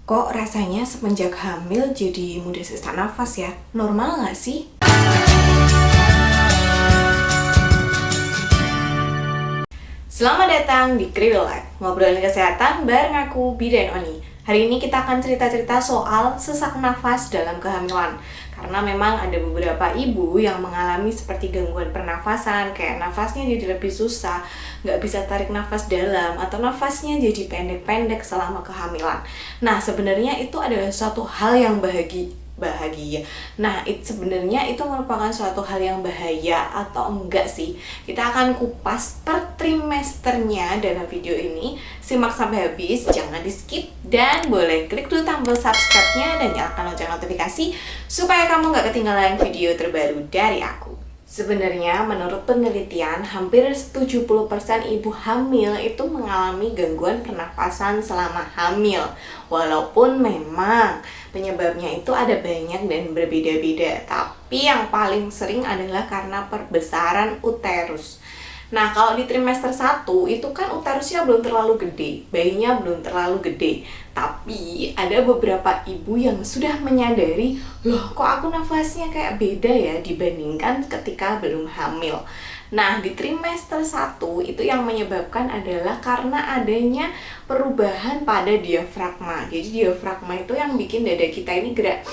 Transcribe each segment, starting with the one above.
Kok rasanya semenjak hamil jadi mudah sesak nafas ya? Normal nggak sih? Selamat datang di Kriwil Life, ngobrolin kesehatan bareng aku, Bidan Oni. Hari ini kita akan cerita-cerita soal sesak nafas dalam kehamilan. Karena memang ada beberapa ibu yang mengalami seperti gangguan pernafasan, kayak nafasnya jadi lebih susah, nggak bisa tarik nafas dalam, atau nafasnya jadi pendek-pendek selama kehamilan. Nah, sebenarnya itu adalah suatu hal yang bahagia. Nah, sebenarnya itu merupakan suatu hal yang bahaya atau enggak sih? Kita akan kupas per trimesternya dalam video ini. Simak sampai habis, jangan di skip, dan boleh klik dulu tombol subscribe-nya dan nyalakan lonceng notifikasi supaya kamu nggak ketinggalan video terbaru dari aku. Sebenarnya menurut penelitian, hampir 70% ibu hamil itu mengalami gangguan pernafasan selama hamil. Walaupun memang penyebabnya itu ada banyak dan berbeda-beda, tapi yang paling sering adalah karena perbesaran uterus. Nah, kalau di trimester 1 itu kan uterusnya belum terlalu gede, bayinya belum terlalu gede. Tapi ada beberapa ibu yang sudah menyadari, loh kok aku nafasnya kayak beda ya dibandingkan ketika belum hamil. Nah, di trimester 1 itu yang menyebabkan adalah karena adanya perubahan pada diafragma. Jadi diafragma itu yang bikin dada kita ini gerak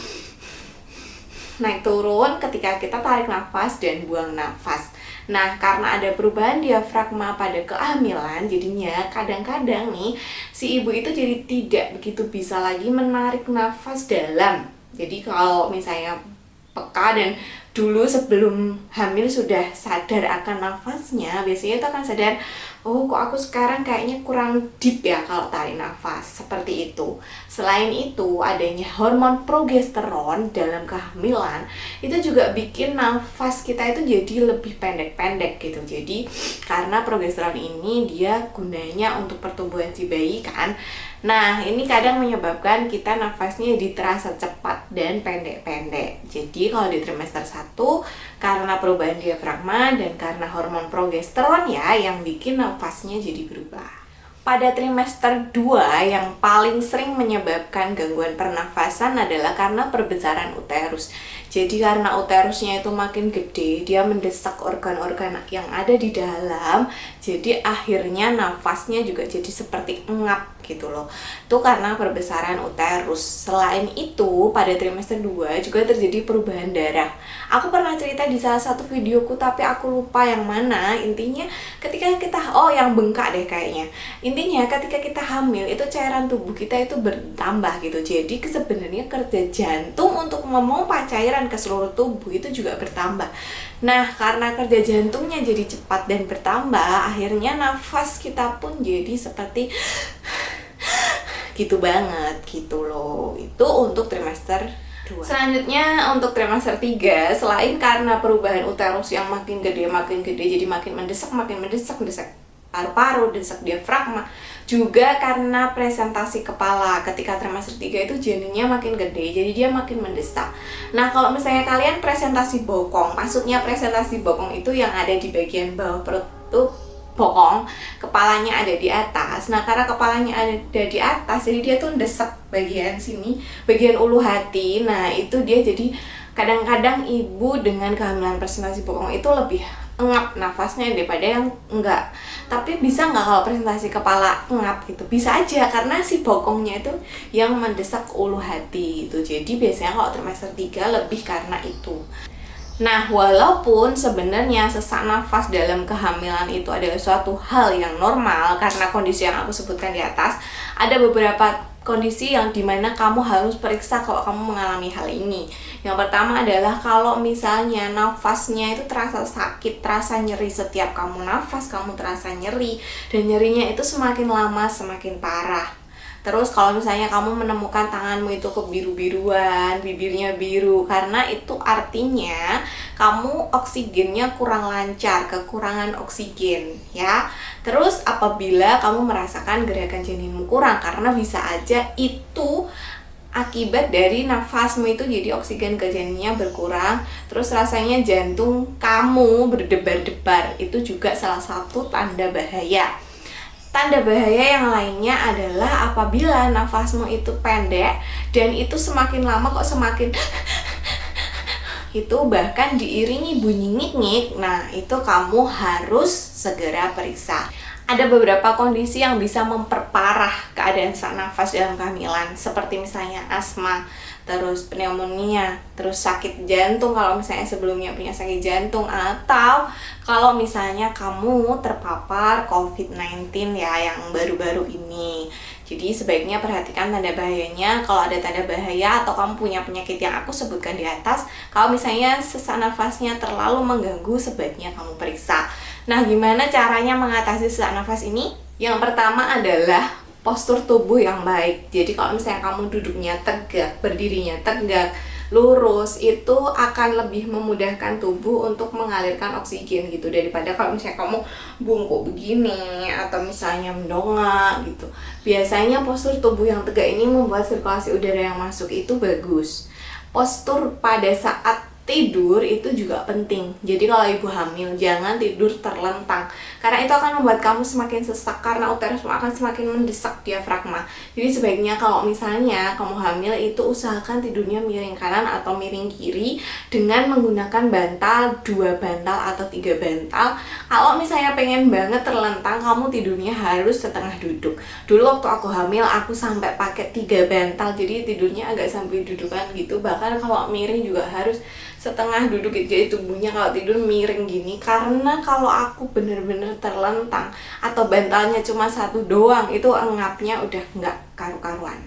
naik turun ketika kita tarik nafas dan buang nafas. Nah, karena ada perubahan diafragma pada kehamilan, jadinya kadang-kadang nih si ibu itu jadi tidak begitu bisa lagi menarik nafas dalam. Jadi kalau misalnya peka dan dulu sebelum hamil sudah sadar akan nafasnya, biasanya itu akan sadar, oh kok aku sekarang kayaknya kurang deep ya kalau tarik nafas, seperti itu. Selain itu, adanya hormon progesteron dalam kehamilan itu juga bikin nafas kita itu jadi lebih pendek-pendek gitu. Jadi karena progesteron ini dia gunanya untuk pertumbuhan si bayi kan. Nah, ini kadang menyebabkan kita nafasnya jadi terasa cepat dan pendek-pendek. Jadi kalau di trimester 1 karena perubahan diafragma dan karena hormon progesteron ya yang bikin nafasnya jadi berubah. Pada trimester 2 yang paling sering menyebabkan gangguan pernafasan adalah karena perbesaran uterus. Jadi karena uterusnya itu makin gede, dia mendesak organ-organ yang ada di dalam. Jadi akhirnya nafasnya juga jadi seperti engap gitu loh. Itu karena perbesaran uterus. Selain itu, pada trimester 2 juga terjadi perubahan darah. Aku pernah cerita di salah satu videoku tapi aku lupa yang mana. Intinya ketika kita yang bengkak deh kayaknya. Intinya ketika kita hamil itu cairan tubuh kita itu bertambah gitu. Jadi sebenarnya kerja jantung untuk memompa cairan ke seluruh tubuh itu juga bertambah. Nah, karena kerja jantungnya jadi cepat dan bertambah, akhirnya nafas kita pun jadi seperti gitu banget gitu loh. Itu untuk trimester 2. Selanjutnya untuk trimester 3, selain karena perubahan uterus yang makin gede jadi makin mendesak paru-paru, desak diafragma, juga karena presentasi kepala. Ketika trimester 3 itu janinnya makin gede, jadi dia makin mendesak. Nah, kalau misalnya kalian presentasi bokong, maksudnya presentasi bokong itu yang ada di bagian bawah perut tuh bokong, kepalanya ada di atas. Nah, karena kepalanya ada di atas, jadi dia tuh desak bagian sini, bagian ulu hati. Nah, itu dia jadi kadang-kadang ibu dengan kehamilan presentasi bokong itu lebih engap nafasnya daripada yang enggak. Tapi bisa nggak kalau presentasi kepala engap gitu? Bisa aja, karena si bokongnya itu yang mendesak ulu hati gitu. Jadi biasanya kalau trimester 3 lebih karena itu. Nah, walaupun sebenarnya sesak nafas dalam kehamilan itu adalah suatu hal yang normal karena kondisi yang aku sebutkan di atas, ada beberapa kondisi yang dimana kamu harus periksa kalau kamu mengalami hal ini. Yang pertama adalah kalau misalnya nafasnya itu terasa sakit, terasa nyeri setiap kamu nafas, kamu terasa nyeri, dan nyerinya itu semakin lama semakin parah. Terus kalau misalnya kamu menemukan tanganmu itu kebiru-biruan, bibirnya biru, karena itu artinya kamu oksigennya kurang lancar, kekurangan oksigen ya. Terus apabila kamu merasakan gerakan janinmu kurang, karena bisa aja itu akibat dari nafasmu itu jadi oksigen ke janinnya berkurang, terus rasanya jantung kamu berdebar-debar, itu juga salah satu tanda bahaya. Tanda bahaya yang lainnya adalah apabila nafasmu itu pendek dan itu semakin lama kok semakin itu bahkan diiringi bunyi ngik-ngik. Nah, itu kamu harus segera periksa. Ada beberapa kondisi yang bisa memperparah keadaan sesak nafas dalam kehamilan, seperti misalnya asma, terus pneumonia, terus sakit jantung kalau misalnya sebelumnya punya sakit jantung, atau kalau misalnya kamu terpapar COVID-19 ya yang baru-baru ini. Jadi sebaiknya perhatikan tanda bahayanya. Kalau ada tanda bahaya atau kamu punya penyakit yang aku sebutkan di atas, kalau misalnya sesak nafasnya terlalu mengganggu, sebaiknya kamu periksa. Nah, gimana caranya mengatasi sesak nafas ini? Yang pertama adalah postur tubuh yang baik. Jadi kalau misalnya kamu duduknya tegak, berdirinya tegak, lurus, itu akan lebih memudahkan tubuh untuk mengalirkan oksigen gitu, daripada kalau misalnya kamu bungkuk begini atau misalnya mendongak gitu. Biasanya postur tubuh yang tegak ini membuat sirkulasi udara yang masuk itu bagus. Postur pada saat tidur itu juga penting. Jadi kalau ibu hamil jangan tidur terlentang, karena itu akan membuat kamu semakin sesak, karena uterusmu akan semakin mendesak diafragma. Jadi sebaiknya kalau misalnya kamu hamil itu usahakan tidurnya miring kanan atau miring kiri dengan menggunakan bantal, 2 bantal atau 3 bantal. Kalau misalnya pengen banget terlentang, kamu tidurnya harus setengah duduk. Dulu waktu aku hamil aku sampai pakai 3 bantal, jadi tidurnya agak sambil dudukan gitu. Bahkan kalau miring juga harus setengah duduk, jadi tubuhnya kalau tidur miring gini, karena kalau aku bener-bener terlentang atau bantalnya cuma 1 doang, itu engapnya udah nggak karu-karuan.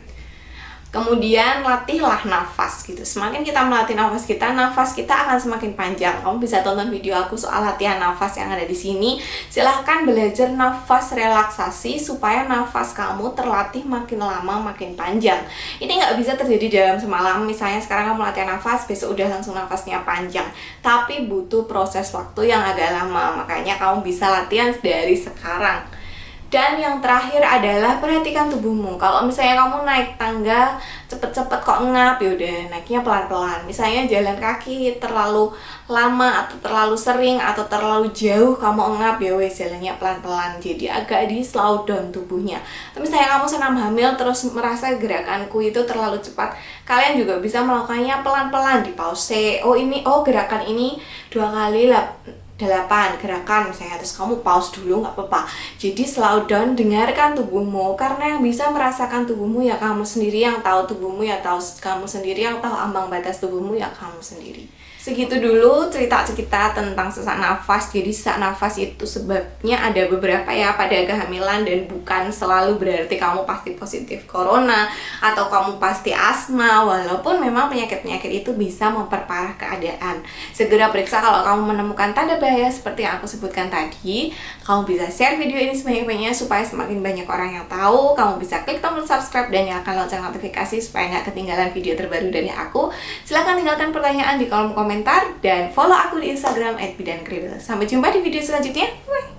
Kemudian latihlah nafas gitu. Semakin kita melatih nafas kita akan semakin panjang. Kamu bisa tonton video aku soal latihan nafas yang ada di sini. Silahkan belajar nafas relaksasi supaya nafas kamu terlatih makin lama makin panjang. Ini nggak bisa terjadi dalam semalam. Misalnya sekarang kamu latihan nafas, besok udah langsung nafasnya panjang. Tapi butuh proses waktu yang agak lama. Makanya kamu bisa latihan dari sekarang. Dan yang terakhir adalah perhatikan tubuhmu. Kalau misalnya kamu naik tangga cepet-cepet kok ngap, yaudah naiknya pelan-pelan. Misalnya jalan kaki terlalu lama atau terlalu sering atau terlalu jauh kamu ngap, ya wes jalannya pelan-pelan. Jadi agak di slow down tubuhnya. Tapi misalnya kamu senam hamil terus merasa gerakanku itu terlalu cepat, kalian juga bisa melakukannya pelan-pelan, di pause. Gerakan ini 2 kali lah 8 gerakan misalnya, terus kamu pause dulu, nggak apa-apa. Jadi slow down, dengarkan tubuhmu, karena yang bisa merasakan tubuhmu ya kamu sendiri, yang tahu tubuhmu ya tahu kamu sendiri, yang tahu ambang batas tubuhmu ya kamu sendiri. Segitu dulu cerita-cerita tentang sesak nafas. Jadi sesak nafas itu sebabnya ada beberapa ya pada kehamilan, dan bukan selalu berarti kamu pasti positif corona atau kamu pasti asma, walaupun memang penyakit-penyakit itu bisa memperparah keadaan. Segera periksa kalau kamu menemukan tanda bahaya seperti yang aku sebutkan tadi. Kamu bisa share video ini sebanyak-banyaknya supaya semakin banyak orang yang tahu. Kamu bisa klik tombol subscribe dan nyalakan lonceng notifikasi supaya nggak ketinggalan video terbaru dari aku. Silahkan tinggalkan pertanyaan di kolom komentar dan follow aku di Instagram @bidankriwil. Sampai jumpa di video selanjutnya. Bye.